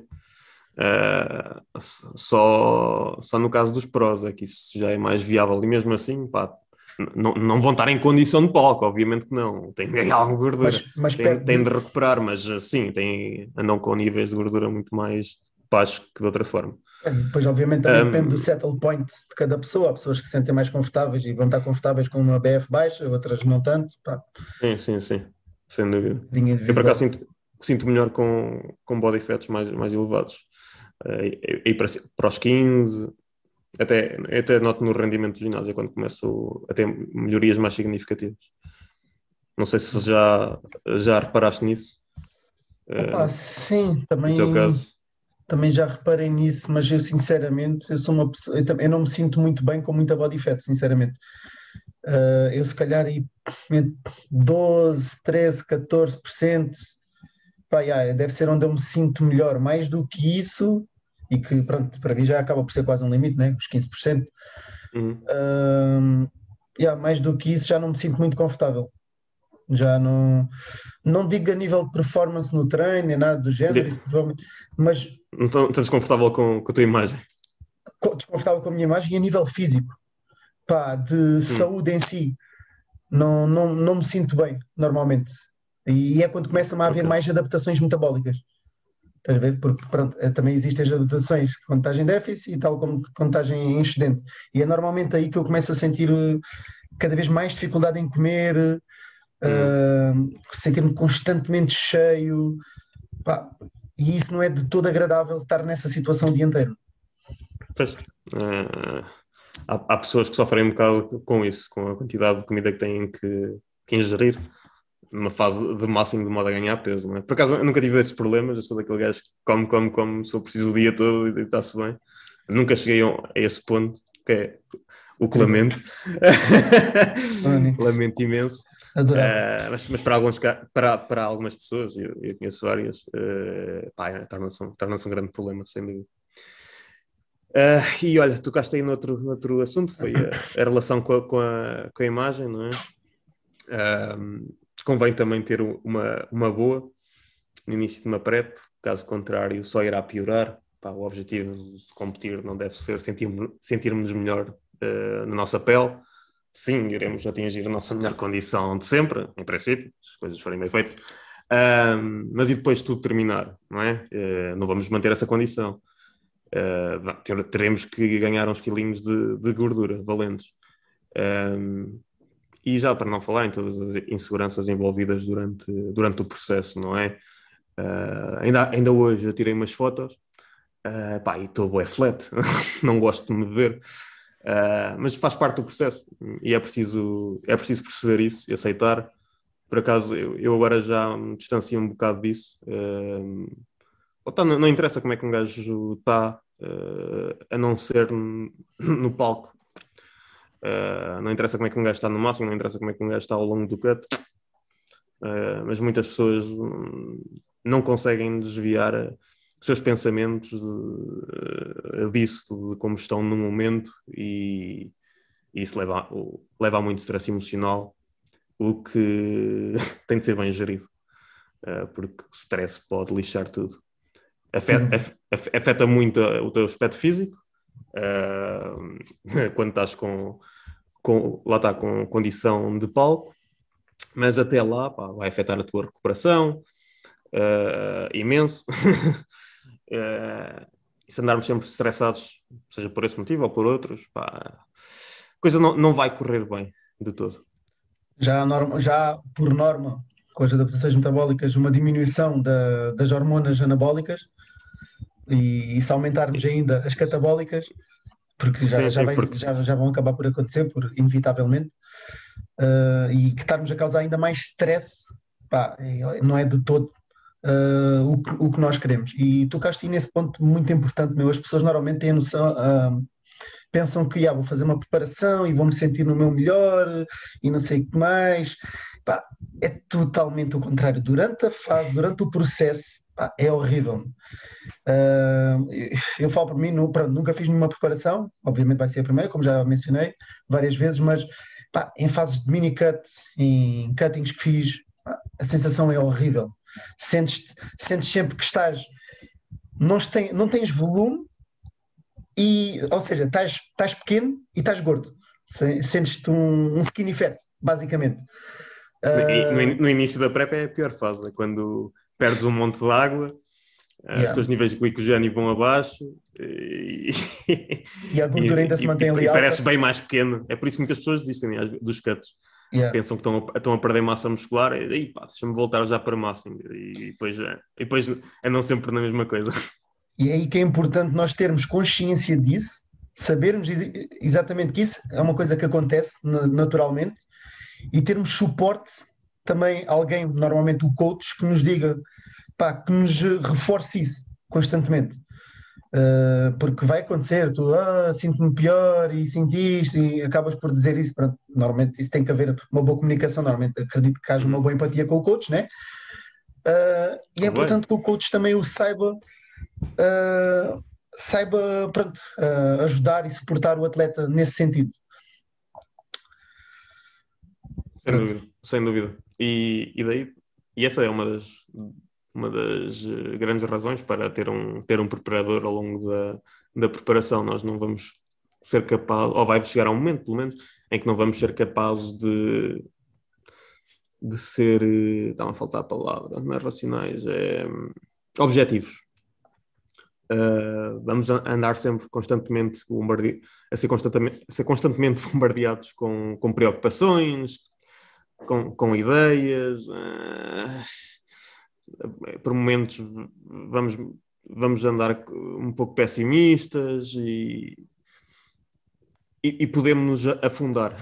Só no caso dos prós é que isso já é mais viável, e mesmo assim, pá, não vão estar em condição de palco, obviamente que não, têm de ganhar alguma gordura, mas têm de recuperar, mas sim, andam com níveis de gordura muito mais baixos que de outra forma. Depois, obviamente, também depende do settle point de cada pessoa. Há pessoas que se sentem mais confortáveis e vão estar confortáveis com uma BF baixa, outras não tanto. Pá. Sim, sem dúvida. Eu, por Individual. acaso, sinto melhor com body fats mais elevados. E para os 15, até noto no rendimento do ginásio quando começo a ter melhorias mais significativas. Não sei se já reparaste nisso. Sim, No teu caso. também já reparei nisso, mas eu sinceramente, eu sou uma pessoa, eu não me sinto muito bem com muita body fat, sinceramente. Eu se calhar aí entre 12, 13, 14%, pá, deve ser onde eu me sinto melhor, mais do que isso, e que pronto, para mim já acaba por ser quase um limite, né? Os 15%. Mais do que isso já não me sinto muito confortável. Já não digo a nível de performance no treino, nem nada do género, isso provavelmente, mas Não estás desconfortável com a tua imagem? desconfortável com a minha imagem e a nível físico, pá, de saúde em si, não me sinto bem, normalmente. E é quando começa-me a haver mais adaptações metabólicas. Estás a ver? Porque pronto, também existem as adaptações quando estás em déficit e tal como quando estás em excedente. E é normalmente aí que eu começo a sentir cada vez mais dificuldade em comer, sentir-me constantemente cheio, pá, e isso não é de todo agradável estar nessa situação o dia inteiro. Pois, há pessoas que sofrem um bocado com isso, com a quantidade de comida que têm que ingerir numa fase de máximo de modo a ganhar peso, não é? Por acaso eu nunca tive esses problemas, eu sou daquele gajo que come, se eu preciso o dia todo e está-se bem. Eu nunca cheguei a esse ponto, que é o que lamento. Lamento imenso. Mas para algumas pessoas, eu conheço várias, torna-se um grande problema, sem dúvida. E olha, tocaste aí noutro assunto, foi a relação com a imagem, não é? Convém também ter uma boa no início de uma PrEP, caso contrário só irá piorar. O objetivo de competir não deve ser sentirmos melhor na nossa pele. Sim, iremos atingir a nossa melhor condição de sempre, em princípio, se as coisas forem bem feitas. Mas e depois de tudo terminar, não é? Não vamos manter essa condição. Teremos que ganhar uns quilinhos de gordura valentes. E já para não falar em todas as inseguranças envolvidas durante o processo, não é? Ainda hoje eu tirei umas fotos e estou bué flat, não gosto de me ver, mas faz parte do processo e é preciso perceber isso e aceitar. Por acaso eu agora já me distancio um bocado disso. Não interessa como é que um gajo está, a não ser no palco. Não interessa como é que um gajo está no máximo, não interessa como é que um gajo está ao longo do cut, mas muitas pessoas não conseguem desviar os seus pensamentos disso, de como estão no momento, e isso leva a muito stress emocional, o que tem de ser bem gerido, porque o stress pode lixar tudo. Afeta muito o teu aspecto físico, quando estás com condição de palco, mas até lá vai afetar a tua recuperação imenso. E se andarmos sempre estressados, seja por esse motivo ou por outros, a coisa não vai correr bem de todo. Já por norma, com as adaptações metabólicas, uma diminuição das hormonas anabólicas e se aumentarmos ainda as catabólicas, porque já vão acabar por acontecer, inevitavelmente, e que estarmos a causar ainda mais stress, pá, não é de todo o que nós queremos. E tocaste aí nesse ponto muito importante, meu. As pessoas normalmente têm a noção, pensam que vou fazer uma preparação e vou-me sentir no meu melhor e não sei o que mais. Pá, é totalmente o contrário. Durante a fase, durante o processo, pá, é horrível. Eu falo por mim, pronto, nunca fiz nenhuma preparação, obviamente vai ser a primeira, como já mencionei várias vezes, mas pá, em fases de mini-cut, em cuttings que fiz, pá, a sensação é horrível. Sentes sempre que não tens volume, ou seja, estás pequeno e estás gordo. Sentes-te um skinny fat, basicamente. No início da prep é a pior fase, é quando perdes um monte de água, os teus níveis de glicogênio vão abaixo e a gordura ainda se mantém ali alta. E pareces bem mais pequeno. É por isso que muitas pessoas desistem dos cuts. Pensam que estão a perder massa muscular e deixa-me voltar já para máximo. E depois é não sempre na mesma coisa. E é aí que é importante nós termos consciência disso, sabermos exatamente que isso é uma coisa que acontece naturalmente e termos suporte também, alguém, normalmente o coach, que nos diga, pá, que nos reforce isso constantemente. Porque vai acontecer, tu sinto-me pior e sentiste e acabas por dizer isso. Pronto, normalmente isso tem que haver uma boa comunicação, normalmente acredito que haja uma boa empatia com o coach, né? E é importante que o coach também o saiba, pronto, ajudar e suportar o atleta nesse sentido. Sem dúvida. E essa é uma das grandes razões para ter um preparador ao longo da preparação. Nós não vamos ser capazes, ou vai chegar a um momento, pelo menos, em que não vamos ser capazes de ser, está-me a faltar a palavra, não é racionais, é objetivos. Vamos andar sempre constantemente a ser constantemente bombardeados com preocupações, com ideias, por momentos vamos andar um pouco pessimistas e podemos nos afundar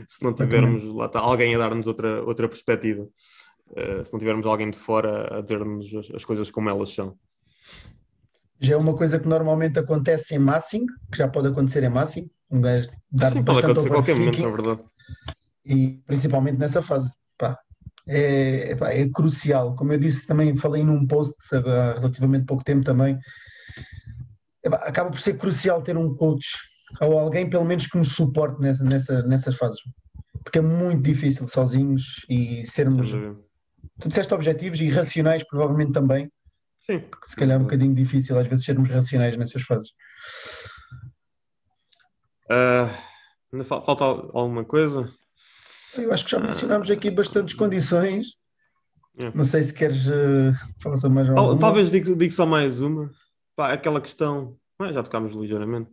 se não tivermos lá está, alguém a dar-nos outra perspectiva, se não tivermos alguém de fora a dizer-nos as coisas como elas são. Já é uma coisa que normalmente acontece em massing, que já pode acontecer em massing, um gajo dar pode acontecer a qualquer momento, na verdade. E principalmente nessa fase, pá, é crucial. Como eu disse, também falei num post há relativamente pouco tempo também, acaba por ser crucial ter um coach ou alguém pelo menos que nos suporte nessas fases, porque é muito difícil sozinhos e sermos, tu disseste, objetivos e racionais provavelmente também. Sim. Se calhar é um bocadinho difícil às vezes sermos racionais nessas fases. Falta alguma coisa? Eu acho que já mencionámos aqui bastantes condições. Não sei se queres falar sobre mais alguma. Talvez digo só mais uma. Pá, aquela questão, já tocámos ligeiramente,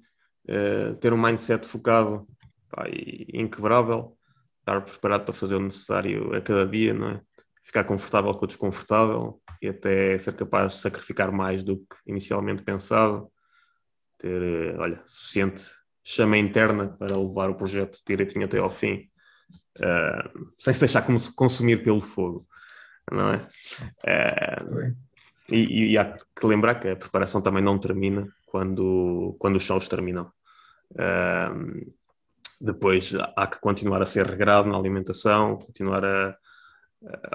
ter um mindset focado, pá, e inquebrável, estar preparado para fazer o necessário a cada dia, não é? Ficar confortável com o desconfortável e até ser capaz de sacrificar mais do que inicialmente pensado. Ter, suficiente chama interna para levar o projeto direitinho até ao fim. Sem se deixar consumir pelo fogo, não é? E há que lembrar que a preparação também não termina quando os shows terminam. Depois há que continuar a ser regrado na alimentação, continuar a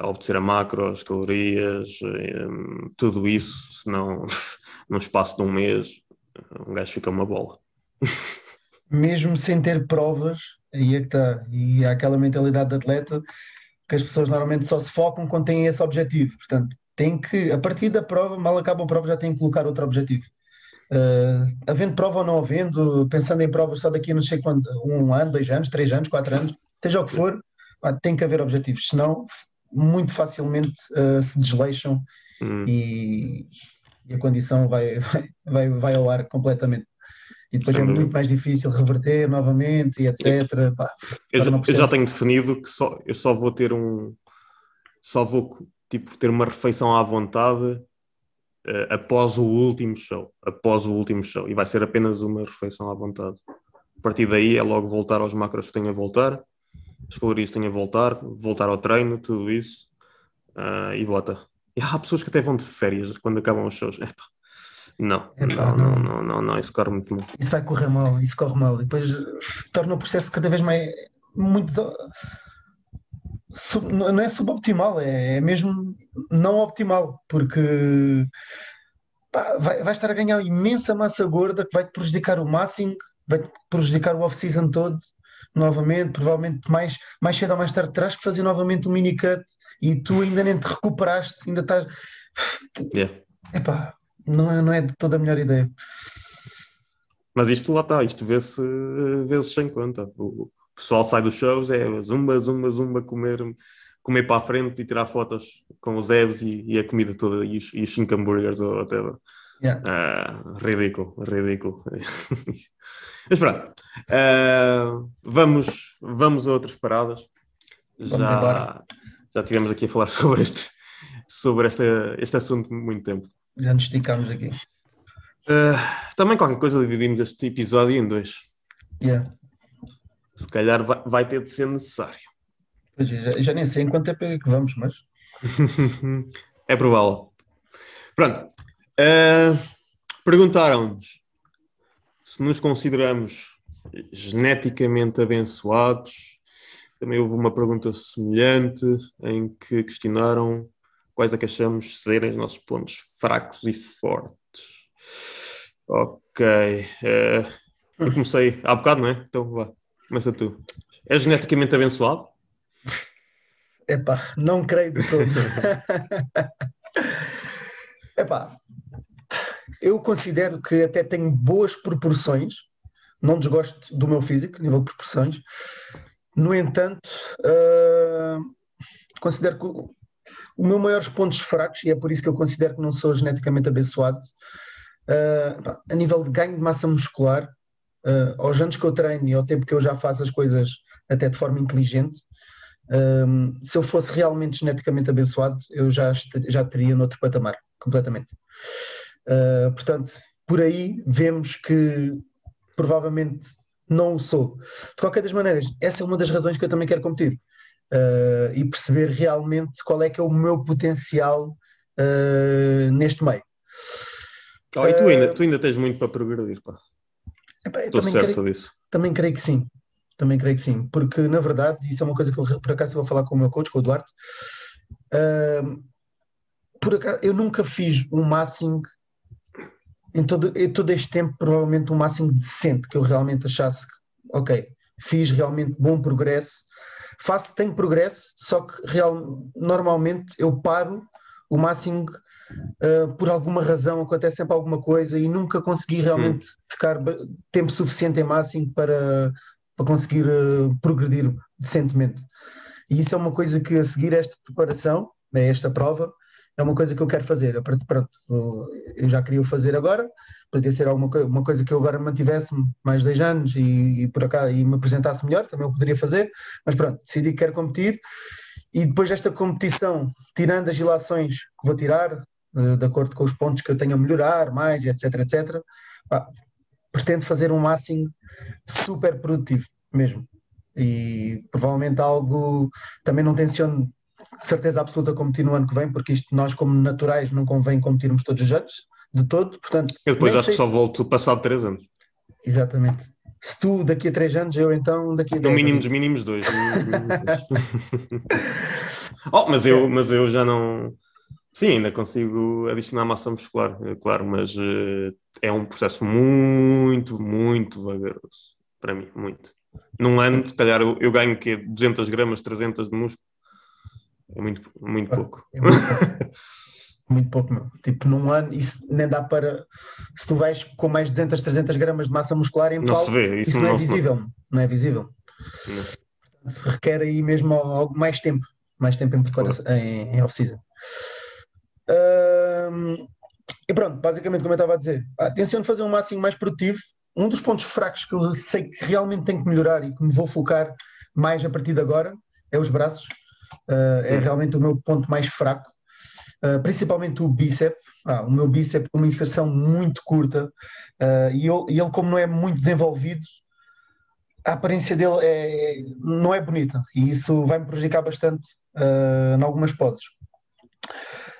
obedecer a macros, calorias, tudo isso, senão num espaço de um mês um gajo fica uma bola. Mesmo sem ter provas, aí é que está. E há aquela mentalidade de atleta que as pessoas normalmente só se focam quando têm esse objetivo. Portanto, tem que, a partir da prova, mal acaba a prova, já tem que colocar outro objetivo. Havendo prova ou não havendo, pensando em provas só daqui a não sei quando, 1 ano, 2 anos, 3 anos, 4 anos, seja o que for, tem que haver objetivos, senão muito facilmente se desleixam e a condição vai ao ar completamente. E depois é muito mais difícil reverter novamente e etc. Eu já tenho definido que eu só vou ter só vou tipo, ter uma refeição à vontade após o último show. E vai ser apenas uma refeição à vontade. A partir daí é logo voltar aos macros que tenho a voltar, as calorias que tenho a voltar ao treino, tudo isso, e bota. E há pessoas que até vão de férias quando acabam os shows. Não, isso corre muito mal. Isso vai correr mal, isso corre mal. E depois torna o processo cada vez mais muito. Não é suboptimal, é mesmo não optimal, porque pá, vai estar a ganhar imensa massa gorda que vai te prejudicar o máximo, vai te prejudicar o off-season todo, novamente, provavelmente mais cedo ou mais tarde terás que fazer novamente um mini cut e tu ainda nem te recuperaste, ainda estás. Yeah. Epá, não é de toda a melhor ideia. Mas isto lá está, isto vê-se vezes sem conta. O pessoal sai dos shows, é zumba, comer para a frente e tirar fotos com os abs e a comida toda e os 5 hambúrgueres ou até. Yeah. Ridículo. Mas pronto, vamos a outras paradas. Já tivemos aqui a falar sobre este assunto muito tempo. Já nos esticámos aqui. Também qualquer coisa dividimos este episódio em 2. Yeah. Se calhar vai ter de ser necessário. Pois, já nem sei em quanto tempo é que vamos, mas... É provável. Pronto. Perguntaram-nos se nos consideramos geneticamente abençoados. Também houve uma pergunta semelhante em que questionaram quais é que achamos serem os nossos pontos fracos e fortes. Ok. Eu comecei há bocado, não é? Então vá, começa tu. És geneticamente abençoado? Epá, não creio de todo. Epá, eu considero que até tenho boas proporções, não desgosto do meu físico, nível de proporções. No entanto, considero que os meus maiores pontos fracos, e é por isso que eu considero que não sou geneticamente abençoado, a nível de ganho de massa muscular, aos anos que eu treino e ao tempo que eu já faço as coisas até de forma inteligente, se eu fosse realmente geneticamente abençoado, eu já teria noutro patamar, completamente. Portanto, por aí vemos que provavelmente não o sou. De qualquer das maneiras, essa é uma das razões que eu também quero competir. E perceber realmente qual é que é o meu potencial neste meio. E tu ainda tens muito para progredir, pá. Estou certo disso. Também creio que sim. Também creio que sim. Porque, na verdade, isso é uma coisa que eu, por acaso, vou falar com o meu coach, com o Duarte. Por acaso, eu nunca fiz um massing em todo este tempo, provavelmente um massing decente, que eu realmente achasse que, ok, fiz realmente bom progresso. Tenho progresso, só que normalmente eu paro o massing por alguma razão, acontece sempre alguma coisa e nunca consegui realmente ficar tempo suficiente em massing para conseguir progredir decentemente. E isso é uma coisa que a seguir esta preparação, esta prova, é uma coisa que eu quero fazer. Pronto, eu já queria o fazer agora, poderia ser uma coisa que eu agora mantivesse mais 2 anos e por acaso e me apresentasse melhor, também eu poderia fazer, mas pronto, decidi que quero competir e depois desta competição, tirando as ilações que vou tirar, de acordo com os pontos que eu tenho a melhorar, mais, etc, pretendo fazer um massing super produtivo mesmo. E provavelmente algo, também não tenciono de certeza absoluta competir no ano que vem, porque isto nós como naturais não convém competirmos todos os anos, de todo, portanto... Eu depois acho que só volto passado 3 anos. Exatamente. Se tu daqui a 3 anos, eu então daqui a 10. No mínimo dos mínimos 2. Mas eu já não... Sim, ainda consigo adicionar massa muscular, claro, mas é um processo muito, muito vagaroso. Para mim, muito. Num ano, se calhar, eu ganho o quê? 200 gramas, 300 de músculo. É muito pouco. É muito pouco. Muito pouco, meu. Tipo, num ano, isso nem dá para... Se tu vais com mais de 200, 300 gramas de massa muscular em não palco, se vê. Isso não é visível. Não é visível. Não. Portanto, requer aí mesmo algo mais tempo em preparação, em off-season. E pronto, basicamente como eu estava a dizer, tenciono fazer um máximo mais produtivo. Um dos pontos fracos que eu sei que realmente tenho que melhorar e que me vou focar mais a partir de agora é os braços. É realmente o meu ponto mais fraco, principalmente o bíceps. O meu bíceps com uma inserção muito curta, e ele, como não é muito desenvolvido, a aparência dele não é bonita, e isso vai-me prejudicar bastante em algumas poses.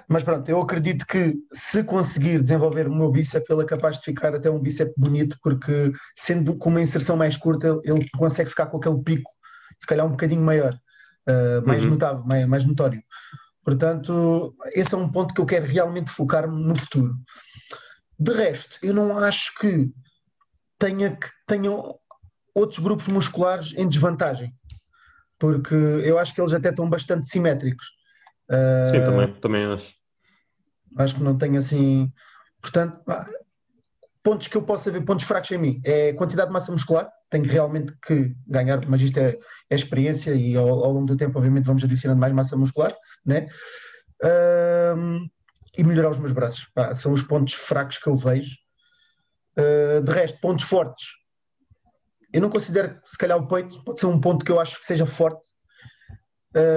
Mas pronto, eu acredito que se conseguir desenvolver o meu bíceps, ele é capaz de ficar até um bíceps bonito, porque sendo com uma inserção mais curta, ele consegue ficar com aquele pico, se calhar um bocadinho maior, mais notável, mais notório. Portanto, esse é um ponto que eu quero realmente focar-me no futuro. De resto, eu não acho que tenham outros grupos musculares em desvantagem, porque eu acho que eles até estão bastante simétricos. Sim, também acho. Acho que não tenho assim. Portanto, pontos que eu possa ver, pontos fracos em mim, é a quantidade de massa muscular. Tenho realmente que ganhar, mas isto é experiência, e ao longo do tempo, obviamente, vamos adicionando mais massa muscular, né? E melhorar os meus braços. São os pontos fracos que eu vejo. De resto, pontos fortes. Eu não considero que, se calhar, o peito pode ser um ponto que eu acho que seja forte.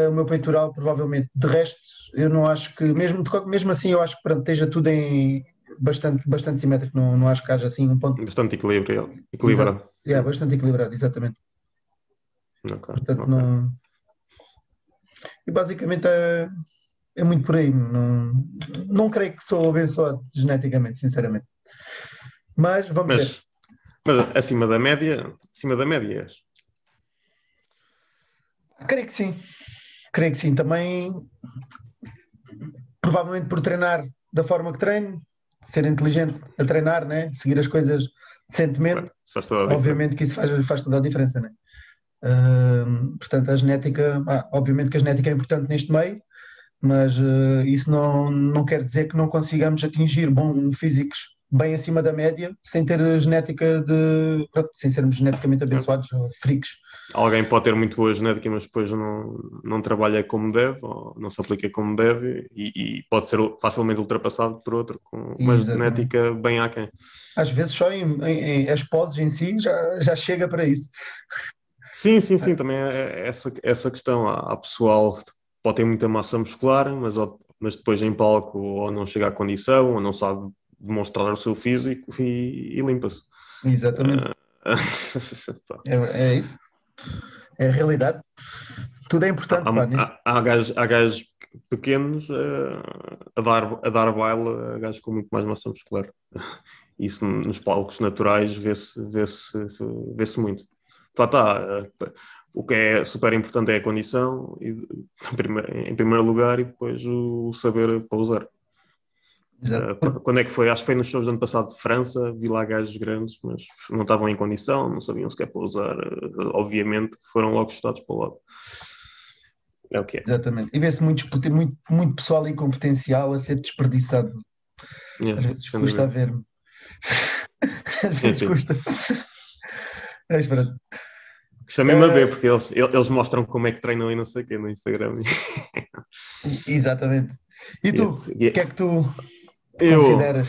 O meu peitoral, provavelmente. De resto, eu não acho que, mesmo assim, eu acho que esteja tudo em bastante simétrico. Não acho que haja assim um ponto. Bastante equilibrado. Bastante equilibrado, exatamente. Okay, Portanto, não. E basicamente é muito por aí. Não creio que sou abençoado geneticamente, sinceramente. Mas vamos ver. Mas acima da média és. Creio que sim. Também, provavelmente por treinar da forma que treino, ser inteligente a treinar, né? Seguir as coisas decentemente, obviamente que isso faz toda a diferença, né? Portanto, a genética, obviamente que a genética é importante neste meio, mas isso não quer dizer que não consigamos atingir bons físicos bem acima da média, sem ter a genética sem sermos geneticamente abençoados ou freaks. Alguém pode ter muito boa genética, mas depois não trabalha como deve, ou não se aplica como deve, e pode ser facilmente ultrapassado por outro, com uma genética bem aquém. Às vezes só em as poses em si já chega para isso. Sim, também é essa questão. Há pessoal que pode ter muita massa muscular, mas depois em palco ou não chega à condição, ou não sabe demonstrar o seu físico e limpa-se. Exatamente. É isso. É a realidade. Tudo é importante. Há gajos pequenos a dar baile a gajos com muito mais massa muscular. Isso nos palcos naturais vê-se muito. O que é super importante é a condição, em primeiro lugar, e depois o saber pousar. Quando é que foi? Acho que foi nos shows do ano passado de França, vi lá gajos grandes, mas não estavam em condição, não sabiam sequer pousar. Obviamente foram logo chutados para o lado. É o que é. Exatamente. E vê-se muito pessoal aí com potencial a ser desperdiçado. Às vezes custa a ver-me. Às vezes custa. Mas pronto. Custa mesmo a ver, porque eles mostram como é que treinam e não sei o quê no Instagram. Exatamente. E tu? O que é que tu consideras?